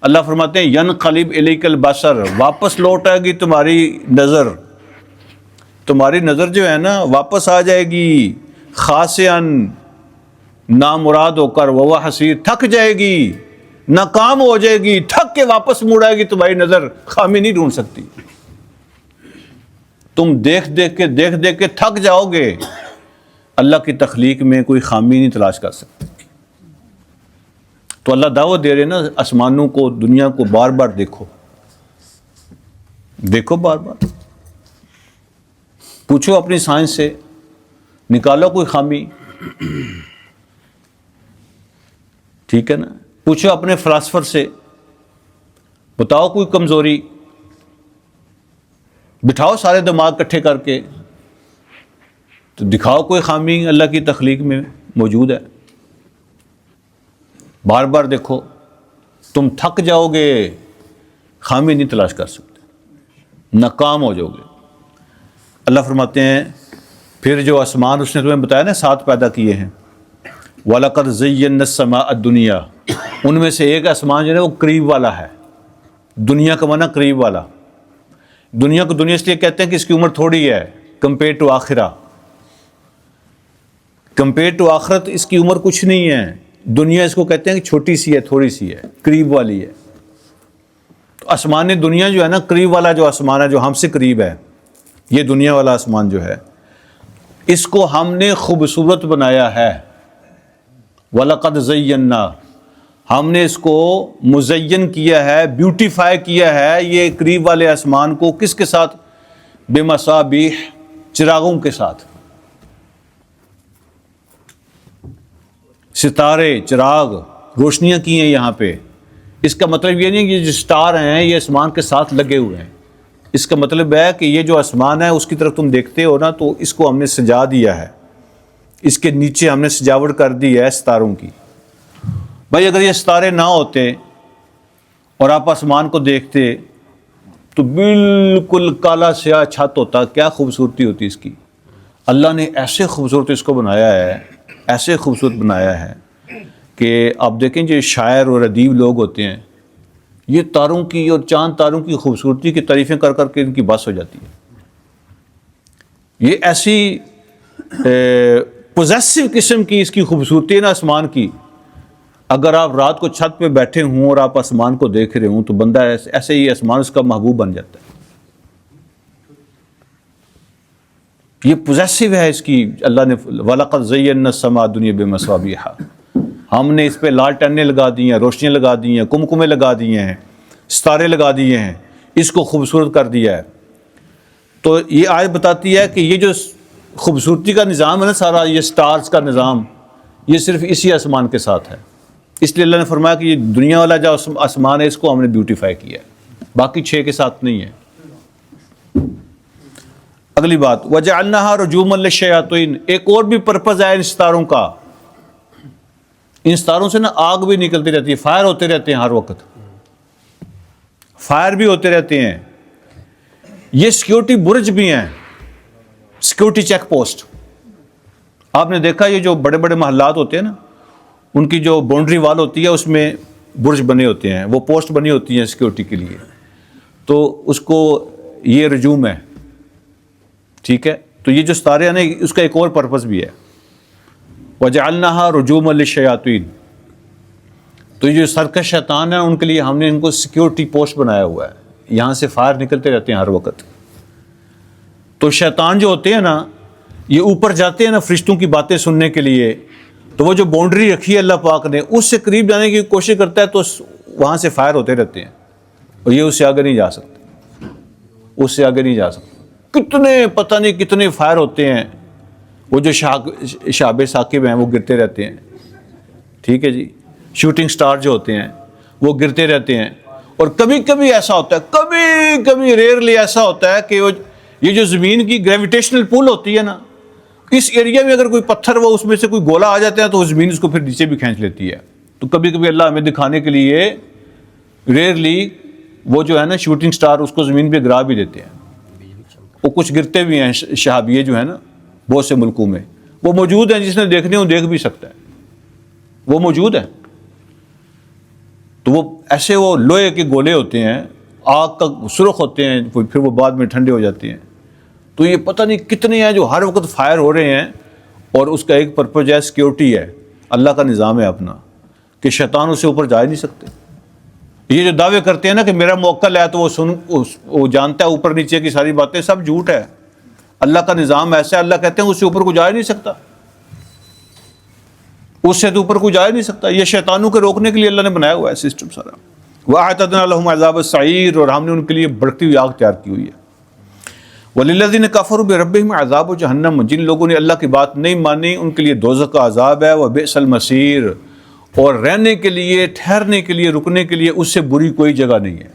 اللہ فرماتے ہیں ینقلب الیک البصر، واپس لوٹ آئے گی تمہاری نظر، تمہاری نظر جو ہے نا واپس آ جائے گی خاسئن، نامراد ہو کر، وہ حسیر، تھک جائے گی، ناکام ہو جائے گی، تھک کے واپس مڑ آئے گی تمہاری نظر، خامی نہیں ڈھونڈ سکتی۔ تم دیکھ دیکھ کے تھک جاؤ گے، اللہ کی تخلیق میں کوئی خامی نہیں تلاش کر سکتے۔ تو اللہ دعوت دے رہے نا آسمانوں کو، دنیا کو بار بار دیکھو، دیکھو بار بار، پوچھو اپنی سائنس سے، نکالو کوئی خامی، ٹھیک ہے نا، پوچھو اپنے فلاسفر سے، بتاؤ کوئی کمزوری، بٹھاؤ سارے دماغ اکٹھے کر کے تو دکھاؤ کوئی خامی اللہ کی تخلیق میں موجود ہے۔ بار بار دیکھو، تم تھک جاؤ گے، خامی نہیں تلاش کر سکتے، ناکام ہو جاؤ گے۔ اللہ فرماتے ہیں پھر جو آسمان اس نے تمہیں بتایا نا 7 پیدا کیے ہیں، وَلَقَدْ زَيَّنَّا السَّمَاءَ الدُّنْيَا، ان میں سے ایک آسمان جو ہے وہ قریب والا ہے، دنیا کا معنی قریب والا۔ دنیا کو دنیا اس لیے کہتے ہیں کہ اس کی عمر تھوڑی ہے کمپیئر ٹو آخرہ، کمپیئر ٹو آخرت اس کی عمر کچھ نہیں ہے، دنیا اس کو کہتے ہیں کہ چھوٹی سی ہے، تھوڑی سی ہے، قریب والی ہے۔ تو آسمان دنیا جو ہے نا، قریب والا جو آسمان ہے جو ہم سے قریب ہے، یہ دنیا والا آسمان جو ہے اس کو ہم نے خوبصورت بنایا ہے، وَلَقَدْ زَيَّنَّا، ہم نے اس کو مزین کیا ہے، بیوٹیفائی کیا ہے یہ قریب والے آسمان کو، کس کے ساتھ؟ بِمَصَابِیح، چراغوں کے ساتھ، ستارے، چراغ، روشنیاں کی ہیں یہاں پہ۔ اس کا مطلب یہ نہیں کہ جو سٹار ہیں یہ آسمان کے ساتھ لگے ہوئے ہیں، اس کا مطلب ہے کہ یہ جو آسمان ہے اس کی طرف تم دیکھتے ہو نا، تو اس کو ہم نے سجا دیا ہے، اس کے نیچے ہم نے سجاوٹ کر دی ہے ستاروں کی۔ بھائی اگر یہ ستارے نہ ہوتے اور آپ آسمان کو دیکھتے تو بالکل کالا سیاہ چھت ہوتا، کیا خوبصورتی ہوتی اس کی۔ اللہ نے ایسے خوبصورت اس کو بنایا ہے، ایسے خوبصورت بنایا ہے کہ آپ دیکھیں جو شاعر اور ادیب لوگ ہوتے ہیں، یہ تاروں کی اور چاند تاروں کی خوبصورتی کی تعریفیں کر کر کے ان کی بس ہو جاتی ہے۔ یہ ایسی پوزیسو قسم کی اس کی خوبصورتی ہے نا آسمان کی، اگر آپ رات کو چھت پہ بیٹھے ہوں اور آپ آسمان کو دیکھ رہے ہوں تو بندہ ایسے ہی آسمان اس کا محبوب بن جاتا ہے۔ یہ پوزیسو ہے اس کی، اللہ نے وَلَقَدْ زَيَّنَّا السَّمَاءَ الدُّنْيَا بِمَصَابِيحَ، ہم نے اس پہ لالٹینیں لگا دی ہیں، روشنیاں لگا دی ہیں، کمکمے لگا دیے ہیں، ستارے لگا دیے ہیں، اس کو خوبصورت کر دیا ہے۔ تو یہ آیت بتاتی ہے کہ یہ جو خوبصورتی کا نظام ہے نا سارا، یہ سٹارز کا نظام، یہ صرف اسی آسمان کے ساتھ ہے۔ اس لیے اللہ نے فرمایا کہ یہ دنیا والا جو آسمان ہے اس کو ہم نے بیوٹیفائی کیا ہے، باقی 6 کے ساتھ نہیں ہے۔ اگلی بات وَجَعَلْنَاهَا رُجُومًا لِلشَّيَاطِينِ، ایک اور بھی پرپز ہے ان ستاروں کا، ان ستاروں سے نا آگ بھی نکلتی رہتی ہے، فائر ہوتے رہتے ہیں، ہر وقت فائر بھی ہوتے رہتے ہیں۔ یہ سیکیورٹی برج بھی ہیں، سیکیورٹی چیک پوسٹ۔ آپ نے دیکھا یہ جو بڑے بڑے محلات ہوتے ہیں نا، ان کی جو باؤنڈری وال ہوتی ہے اس میں برج بنے ہوتے ہیں، وہ پوسٹ بنی ہوتی ہیں سیکیورٹی کے لیے، تو اس کو یہ رجوم ہے، ٹھیک ہے۔ تو یہ جو ستارے ہیں نا اس کا ایک اور پرپز بھی ہے، وَجَعَلْنَاهَا رُجُومًا لِلشَّيَاطِينِ، تو یہ جو سرکش شیطان ہیں ان کے لیے ہم نے ان کو سیکیورٹی پوسٹ بنایا ہوا ہے، یہاں سے فائر نکلتے رہتے ہیں ہر وقت۔ تو شیطان جو ہوتے ہیں نا یہ اوپر جاتے ہیں نا فرشتوں کی باتیں سننے کے لیے، تو وہ جو باؤنڈری رکھی ہے اللہ پاک نے اس سے قریب جانے کی کوشش کرتا ہے تو وہاں سے فائر ہوتے رہتے ہیں، اور یہ اس سے آگے نہیں جا سکتے، اس سے آگے نہیں جا سکتے۔ کتنے پتہ نہیں کتنے فائر ہوتے ہیں، وہ جو شہاب ثاقب ہیں وہ گرتے رہتے ہیں، ٹھیک ہے جی، شوٹنگ سٹار جو ہوتے ہیں وہ گرتے رہتے ہیں۔ اور کبھی کبھی ایسا ہوتا ہے، کبھی کبھی ریئرلی ایسا ہوتا ہے کہ یہ جو زمین کی گریویٹیشنل پول ہوتی ہے نا، اس ایریا میں اگر کوئی پتھر وہ اس میں سے کوئی گولا آ جاتا ہے تو زمین اس کو پھر نیچے بھی کھینچ لیتی ہے۔ تو کبھی کبھی اللہ ہمیں دکھانے کے لیے ریئرلی وہ جو ہے نا شوٹنگ سٹار اس کو زمین پہ گرا بھی دیتے ہیں، وہ کچھ گرتے بھی ہیں شہابیے جو ہے نا بہت سے ملکوں میں، وہ موجود ہیں، جس نے دیکھنے ہوں دیکھ بھی سکتا ہے، وہ موجود ہے۔ تو تو وہ ایسے وہ لوہے کے گولے ہوتے ہیں، آگ کا سرخ ہوتے ہیں، پھر وہ بعد میں ٹھنڈے ہو جاتے ہیں. تو یہ پتہ نہیں کتنے ہیں جو ہر وقت فائر ہو رہے ہیں، اور اس کا ایک پرپز ہے سیکیورٹی ہے. اللہ کا نظام ہے اپنا کہ شیطان اس سے اوپر جا ہی نہیں سکتے. یہ جو دعوے کرتے ہیں نا کہ میرا موکل ہے تو وہ جانتا ہے اوپر نیچے کی ساری باتیں، سب جھوٹ ہے. اللہ کا نظام ایسا ہے، اللہ کہتے ہیں اس سے اوپر کو جا ہی نہیں سکتا، اس سے تو اوپر کو جا ہی نہیں سکتا. یہ شیطانوں کے روکنے کے لیے اللہ نے بنایا ہوا ہے سسٹم سارا. وَأَعْتَدْنَا لَهُمْ عَذَابَ السَّعِيرِ، اور ہم نے ان کے لیے بڑھتی ہوئی آگ تیار کی ہوئی ہے. وَلِلَّذِينَ كَفَرُوا بِرَبِّهِمْ عَذَابُ جَهَنَّمَ، جن لوگوں نے اللہ کی بات نہیں مانی ان کے لیے دوزخ کا عذاب ہے. وَبِئْسَ الْمَصِيرُ، اور رہنے کے لیے، ٹھہرنے کے لیے، رکنے کے لیے اس سے بری کوئی جگہ نہیں ہے.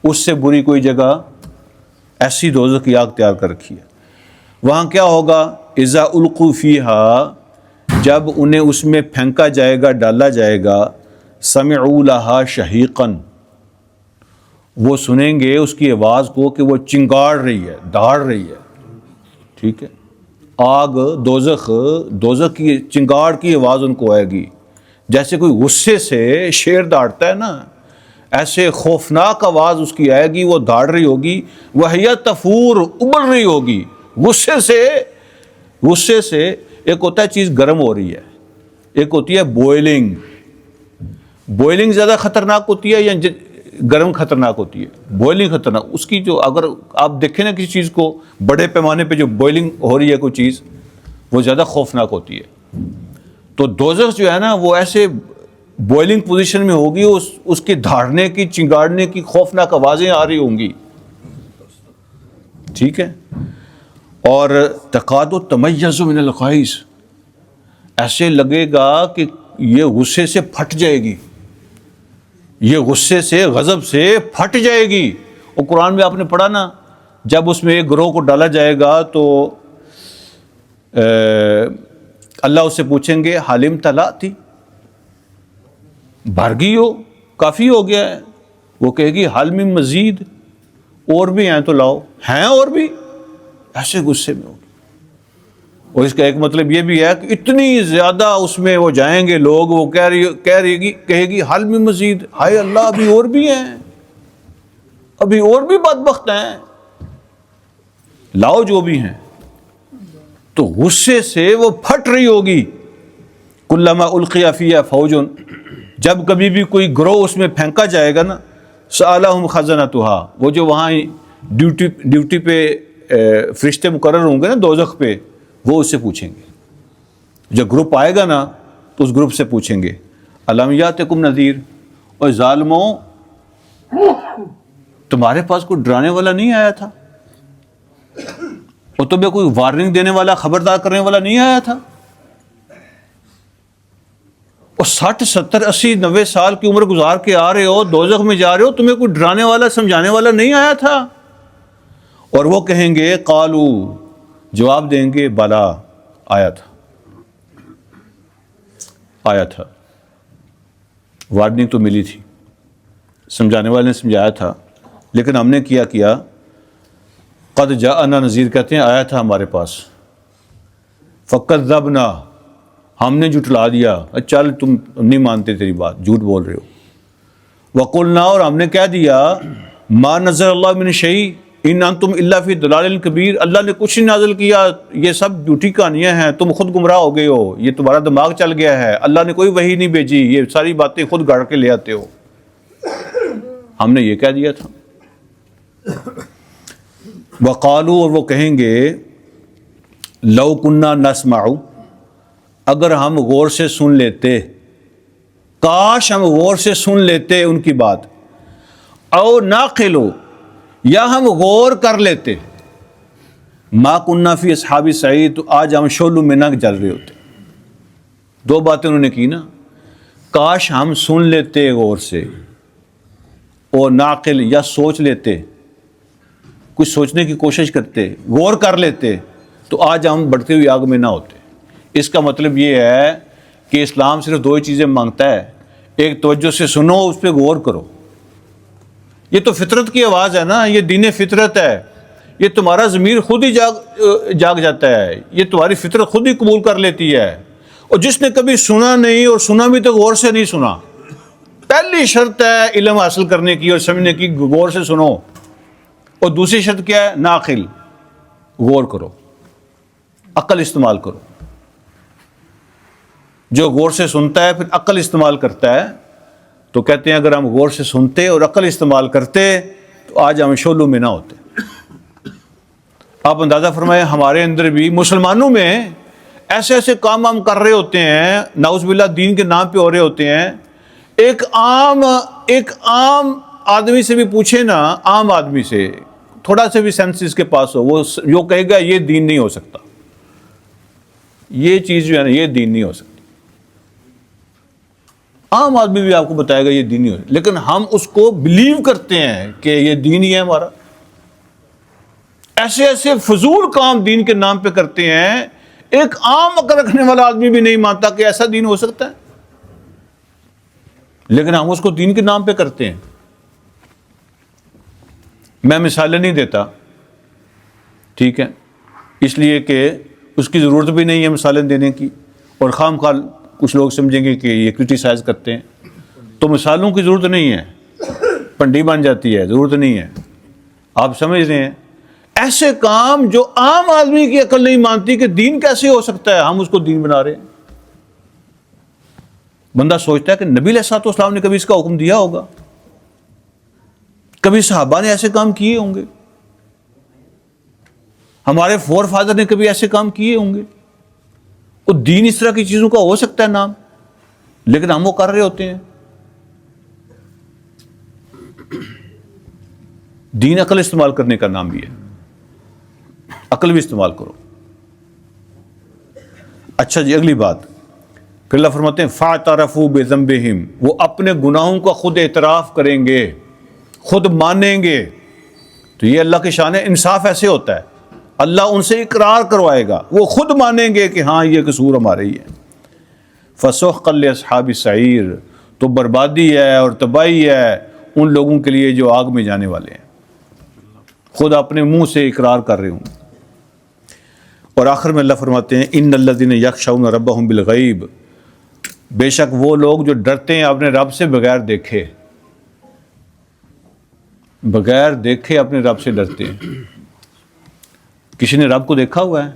اس سے بری کوئی جگہ، ایسی دوزخ کی آگ تیار کر رکھی ہے. وہاں کیا ہوگا؟ اذا القوا فیہا، جب انہیں اس میں پھینکا جائے گا، ڈالا جائے گا. سمعوا لہا شہیقاً، وہ سنیں گے اس کی آواز کو کہ وہ چنگاڑ رہی ہے، دھاڑ رہی ہے. ٹھیک ہے، آگ دوزخ کی چنگاڑ کی آواز ان کو آئے گی. جیسے کوئی غصے سے شیر دھاڑتا ہے نا، ایسے خوفناک آواز اس کی آئے گی، وہ دھاڑ رہی ہوگی. وَهِيَ تَفُورُ، ابل رہی ہوگی غصے سے. ایک ہوتا ہے چیز گرم ہو رہی ہے، ایک ہوتی ہے بوائلنگ. بوائلنگ زیادہ خطرناک ہوتی ہے یا گرم خطرناک ہوتی ہے؟ بوائلنگ خطرناک. اس کی جو اگر آپ دیکھیں نا کسی چیز کو بڑے پیمانے پہ جو بوائلنگ ہو رہی ہے کوئی چیز، وہ زیادہ خوفناک ہوتی ہے. تو دوزخ جو ہے نا وہ ایسے بوائلنگ پوزیشن میں ہوگی، اس کے دھاڑنے کی، چنگاڑنے کی خوفناک آوازیں آ رہی ہوں گی. ٹھیک ہے. اور تکاد تمیز من الغیظ، ایسے لگے گا کہ یہ غصے سے پھٹ جائے گی، یہ غصے سے، غضب سے پھٹ جائے گی. اور قرآن میں آپ نے پڑھا نا، جب اس میں ایک گروہ کو ڈالا جائے گا تو اللہ اس سے پوچھیں گے حالم طلعتی، بھر گئی ہو، کافی ہو گیا ہے. وہ کہے گی حال من مزید، اور بھی ہیں تو لاؤ، ہیں اور بھی. ایسے غصے میں ہوگی. اور اس کا ایک مطلب یہ بھی ہے کہ اتنی زیادہ اس میں وہ جائیں گے لوگ، وہ کہے گی حال من مزید، ہائے اللہ ابھی اور بھی ہیں، ابھی اور بھی بدبخت ہیں، لاؤ جو بھی ہیں. تو غصے سے وہ پھٹ رہی ہوگی. کلما القی فیہا فوج، جب کبھی بھی کوئی گروہ اس میں پھینکا جائے گا نا، سألہم خزنتہا، وہ جو وہاں ڈیوٹی پہ فرشتے مقرر ہوں گے نا دوزخ پہ، وہ اس سے پوچھیں گے. جب گروپ آئے گا نا تو اس گروپ سے پوچھیں گے الم یاتکم نذیر، اور ظالموں تمہارے پاس کوئی ڈرانے والا نہیں آیا تھا؟ اور تمہیں کوئی وارننگ دینے والا، خبردار کرنے والا نہیں آیا تھا؟ اور 60 70 80 90 سال کی عمر گزار کے آ رہے ہو، دوزخ میں جا رہے ہو، تمہیں کوئی ڈرانے والا، سمجھانے والا نہیں آیا تھا؟ اور وہ کہیں گے قالو، جواب دیں گے بلا، آیا تھا، وارننگ تو ملی تھی، سمجھانے والے نے سمجھایا تھا، لیکن ہم نے کیا قد جاءنا نذیر، کہتے ہیں آیا تھا ہمارے پاس. فکذبنا، ہم نے جھٹلا دیا، چل تم نہیں مانتے، تیری بات، جھوٹ بول رہے ہو. وقلنا، اور ہم نے کہہ دیا ما نزل اللہ من شیء ان انتم الا فی ضلال کبیر، اللہ نے کچھ نہیں نازل کیا، یہ سب جھوٹی کہانیاں ہیں، تم خود گمراہ ہو گئے ہو، یہ تمہارا دماغ چل گیا ہے، اللہ نے کوئی وحی نہیں بھیجی، یہ ساری باتیں خود گڑھ کے لے آتے ہو. ہم نے یہ کہہ دیا تھا. وقالو، اور وہ کہیں گے لو کننا نسمع، اگر ہم غور سے سن لیتے، کاش ہم غور سے سن لیتے ان کی بات، او ناقلو، یا ہم غور کر لیتے، ما کننا فی اصحاب السعیر، تو آج ہم شعلوں میں نہ جل رہے ہوتے. دو باتیں انہوں نے کی نا، کاش ہم سن لیتے غور سے، اور ناقل، یا سوچ لیتے، کچھ سوچنے کی کوشش کرتے، غور کر لیتے، تو آج ہم بڑھتی ہوئی آگ میں نہ ہوتے. اس کا مطلب یہ ہے کہ اسلام صرف دو ہی چیزیں مانگتا ہے، ایک توجہ سے سنو، اس پہ غور کرو. یہ تو فطرت کی آواز ہے نا، یہ دین فطرت ہے، یہ تمہارا ضمیر خود ہی جاگ جاتا ہے، یہ تمہاری فطرت خود ہی قبول کر لیتی ہے. اور جس نے کبھی سنا نہیں، اور سنا بھی تو غور سے نہیں سنا، پہلی شرط ہے علم حاصل کرنے کی اور سمجھنے کی، غور سے سنو، اور دوسری شرط کیا ہے؟ ناقل، غور کرو، عقل استعمال کرو۔ جو غور سے سنتا ہے پھر عقل استعمال کرتا ہے، تو کہتے ہیں اگر ہم غور سے سنتے اور عقل استعمال کرتے تو آج ہم شعلوں میں نہ ہوتے۔ آپ اندازہ فرمائیں ہمارے اندر بھی مسلمانوں میں ایسے ایسے کام ہم کر رہے ہوتے ہیں، نعوذ باللہ دین کے نام پہ ہو رہے ہوتے ہیں، ایک عام آدمی سے بھی پوچھے نا، عام آدمی سے تھوڑا سے بھی سینس اس کے پاس ہو، وہ جو کہے گا یہ دین نہیں ہو سکتا، یہ چیز جو ہے نا یہ دین نہیں ہو سکتی۔ عام آدمی بھی آپ کو بتائے گا یہ دین نہیں ہو سکتا، لیکن ہم اس کو بلیو کرتے ہیں کہ یہ دین ہی ہے ہمارا۔ ایسے ایسے فضول کام دین کے نام پہ کرتے ہیں، ایک عام عقل رکھنے والا آدمی بھی نہیں مانتا کہ ایسا دین ہو سکتا ہے، لیکن ہم اس کو دین کے نام پہ کرتے ہیں۔ میں مثالیں نہیں دیتا، ٹھیک ہے، اس لیے کہ اس کی ضرورت بھی نہیں ہے مثالیں دینے کی، اور خام خواہ کچھ لوگ سمجھیں گے کہ یہ کرٹیسائز کرتے ہیں، تو مثالوں کی ضرورت نہیں ہے، پنڈی بن جاتی ہے، ضرورت نہیں ہے۔ آپ سمجھ رہے ہیں ایسے کام جو عام آدمی کی عقل نہیں مانتی کہ دین کیسے ہو سکتا ہے، ہم اس کو دین بنا رہے ہیں۔ بندہ سوچتا ہے کہ نبی علیہ الصلوۃ والسلام نے کبھی اس کا حکم دیا ہوگا، کبھی صحابہ نے ایسے کام کیے ہوں گے، ہمارے فور فادر نے کبھی ایسے کام کیے ہوں گے، وہ دین اس طرح کی چیزوں کا ہو سکتا ہے نام، لیکن ہم وہ کر رہے ہوتے ہیں۔ دین عقل استعمال کرنے کا نام بھی ہے، عقل بھی استعمال کرو۔ اچھا جی، اگلی بات پھر اللہ فرماتے ہیں فَاعْتَرَفُوا بِذَنبِهِمْ، وہ اپنے گناہوں کا خود اعتراف کریں گے، خود مانیں گے۔ تو یہ اللہ کی شان ہے، انصاف ایسے ہوتا ہے، اللہ ان سے اقرار کروائے گا، وہ خود مانیں گے کہ ہاں یہ قصور ہمارا ہی ہے۔ فَسُحْقًا لِّأَصْحَابِ السَّعِيرِ، تو بربادی ہے اور تباہی ہے ان لوگوں کے لیے جو آگ میں جانے والے ہیں، خود اپنے منہ سے اقرار کر رہے ہوں۔ اور آخر میں اللہ فرماتے ہیں ان الذین یخشون ربہم بالغیب، بے شک وہ لوگ جو ڈرتے ہیں اپنے رب سے بغیر دیکھے، بغیر دیکھے اپنے رب سے ڈرتے ہیں۔ کسی نے رب کو دیکھا ہوا ہے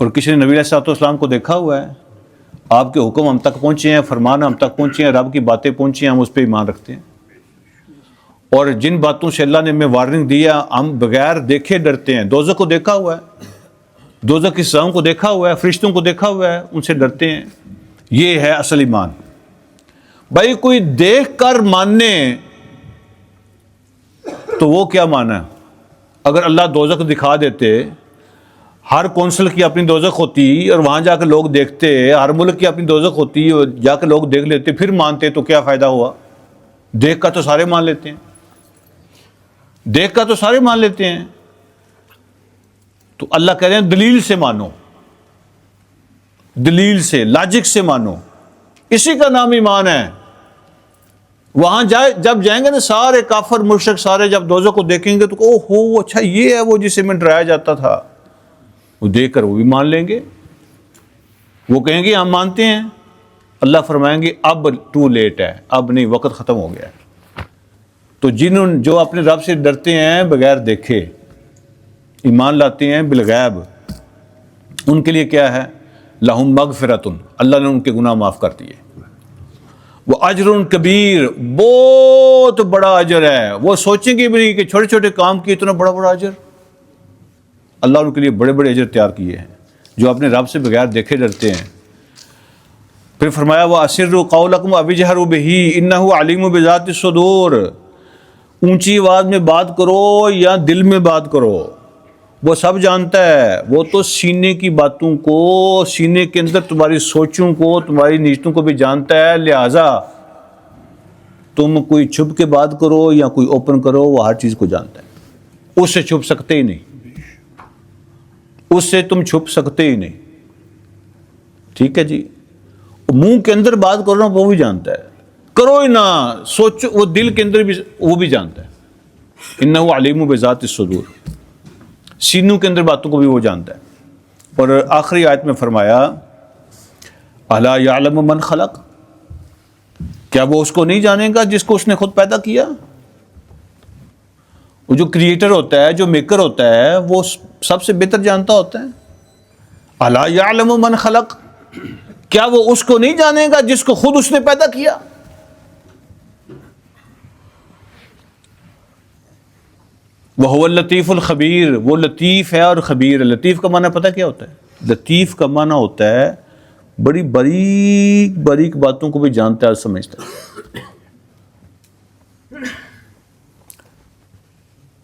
اور کسی نے نبی علیہ الصلوۃ والسلام کو دیکھا ہوا ہے؟ آپ کے حکم ہم تک پہنچے ہیں، فرمان ہم تک پہنچے ہیں، رب کی باتیں پہنچی ہیں، ہم اس پہ ایمان رکھتے ہیں۔ اور جن باتوں سے اللہ نے ہمیں وارننگ دیا ہم بغیر دیکھے ڈرتے ہیں۔ دوزخ کو دیکھا ہوا ہے، دوزخ کی سزاؤں کو دیکھا ہوا ہے، فرشتوں کو دیکھا ہوا ہے، ان سے ڈرتے ہیں۔ یہ ہے اصل ایمان۔ بھائی کوئی دیکھ کر ماننے تو وہ کیا مانا ہے؟ اگر اللہ دوزخ دکھا دیتے، ہر کونسل کی اپنی دوزخ ہوتی اور وہاں جا کے لوگ دیکھتے، ہر ملک کی اپنی دوزخ ہوتی اور جا کے لوگ دیکھ لیتے پھر مانتے، تو کیا فائدہ ہوا؟ دیکھ کر تو سارے مان لیتے ہیں، دیکھ کر تو سارے مان لیتے ہیں۔ تو اللہ کہہ رہے ہیں دلیل سے مانو، دلیل سے، لاجک سے مانو، اسی کا نام ایمان ہے۔ وہاں جب جائیں گے نا سارے کافر مشرک سارے جب دوزخ کو دیکھیں گے تو او ہو اچھا یہ ہے وہ جسے میں ڈرایا جاتا تھا، وہ دیکھ کر وہ بھی مان لیں گے، وہ کہیں گے ہم مانتے ہیں۔ اللہ فرمائیں گے اب ٹو لیٹ ہے، اب نہیں، وقت ختم ہو گیا ہے۔ تو جو اپنے رب سے ڈرتے ہیں بغیر دیکھے، ایمان لاتے ہیں بالغیب، ان کے لیے کیا ہے؟ لہم مغفرۃ، اللہ نے ان کے گناہ معاف کر دیے۔ وہ اجر کبیر، بہت بڑا اجر ہے، وہ سوچیں گے بھی نہیں کہ چھوٹے چھوٹے کام کی اتنا بڑا بڑا اجر۔ اللہ ان کے لیے بڑے بڑے اجر تیار کیے ہیں جو اپنے رب سے بغیر دیکھے ڈرتے ہیں۔ پھر فرمایا وَأَسِرُّوا قَوْلَكُمْ أَوِ اجْهَرُوا بِهِ إِنَّهُ عَلِيمٌ بِذَاتِ الصُّدُورِ، اونچی آواز میں بات کرو یا دل میں بات کرو، وہ سب جانتا ہے، وہ تو سینے کی باتوں کو، سینے کے اندر تمہاری سوچوں کو، تمہاری نیتوں کو بھی جانتا ہے، لہٰذا تم کوئی چھپ کے بات کرو یا کوئی اوپن کرو، وہ ہر چیز کو جانتا ہے، اس سے چھپ سکتے ہی نہیں، اس سے تم چھپ سکتے ہی نہیں، ٹھیک ہے جی۔ منہ کے اندر بات کرنا وہ بھی جانتا ہے، کرو ہی نہ، سوچو، وہ دل کے اندر بھی وہ بھی جانتا ہے۔ انہ علیم بذات الصدور، سینوں کے اندر باتوں کو بھی وہ جانتا ہے۔ اور آخری آیت میں فرمایا الا یعلم من خلق، کیا وہ اس کو نہیں جانے گا جس کو اس نے خود پیدا کیا؟ وہ جو کریٹر ہوتا ہے، جو میکر ہوتا ہے، وہ سب سے بہتر جانتا ہوتا ہے. الا یعلم من خلق، کیا وہ اس کو نہیں جانے گا جس کو خود اس نے پیدا کیا؟ وَهُوَ اللطیف الخبیر، وہ لطیف ہے اور خبیر ہے. لطیف کا معنی پتہ کیا ہوتا ہے؟ لطیف کا معنی ہوتا ہے بڑی باریک باریک باتوں کو بھی جانتا ہے اور سمجھتا ہے.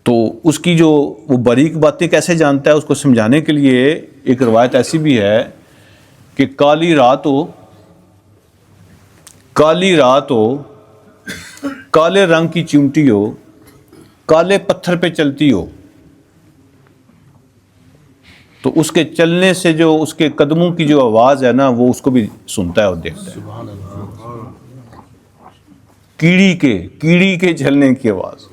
تو اس کی جو وہ باریک باتیں کیسے جانتا ہے، اس کو سمجھانے کے لیے ایک روایت ایسی بھی ہے کہ کالی رات ہو، کالے رنگ کی چیونٹی ہو، کالے پتھر پہ چلتی ہو، تو اس کے چلنے سے جو اس کے قدموں کی جو آواز ہے نا، وہ اس کو بھی سنتا ہے اور دیکھتا ہے. کیڑی کے چلنے کی آواز.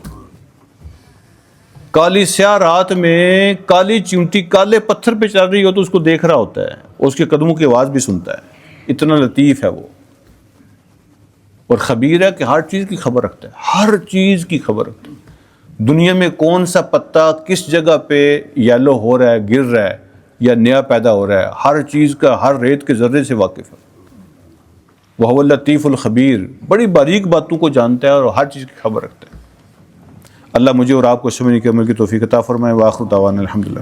کالی سیاہ رات میں کالی چیونٹی کالے پتھر پہ چل رہی ہو تو اس کو دیکھ رہا ہوتا ہے، اور اس کے قدموں کی آواز بھی سنتا ہے. اتنا لطیف ہے وہ. اور خبیر ہے کہ ہر چیز کی خبر رکھتا ہے، ہر چیز کی خبر رکھتا ہے. دنیا میں کون سا پتا کس جگہ پہ یلو ہو رہا ہے، گر رہا ہے، یا نیا پیدا ہو رہا ہے، ہر چیز کا، ہر ریت کے ذرے سے واقف ہے. وَهُوَ اللطیف الخبیر، بڑی باریک باتوں کو جانتا ہے اور ہر چیز کی خبر رکھتا ہے. اللہ مجھے اور آپ کو سمجھنے کی عمل کی توفیق عطا فرمائے. وآخر دعوانا الحمدللہ.